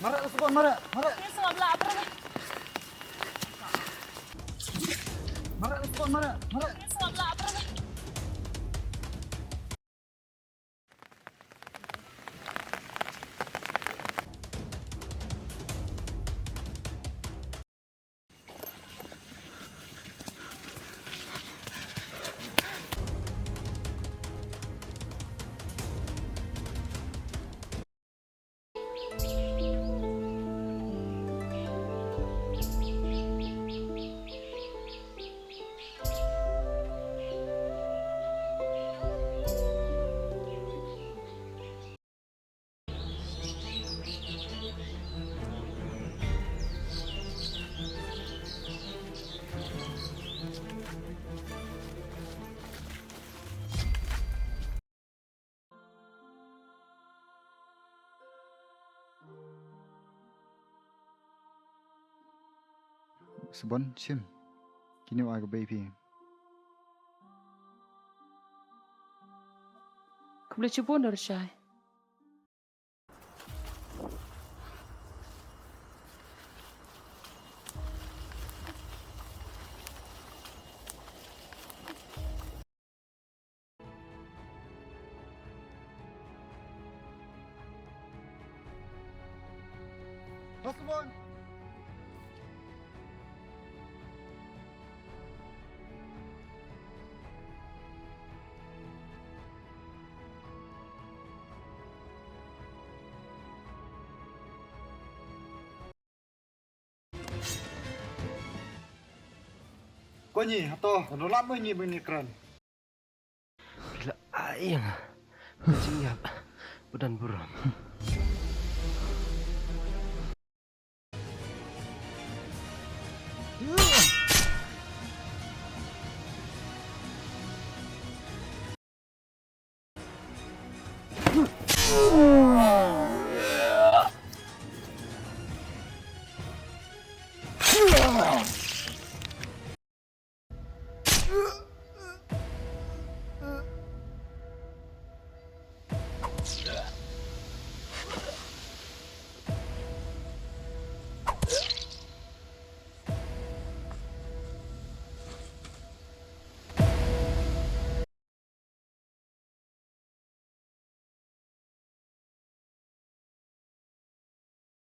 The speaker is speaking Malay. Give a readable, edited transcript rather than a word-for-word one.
Mara usbon, mara. Mara. Yes, wala apa rin. Mara usbon, mara. Mara. Yes, wala apa rin. Usbon, sim. Kini wa ga baby. Kabla cipu nor siya. Usbon. Ko ni hato, no lam ni bini kran. Gila ayang. Menjingat. Badan buram.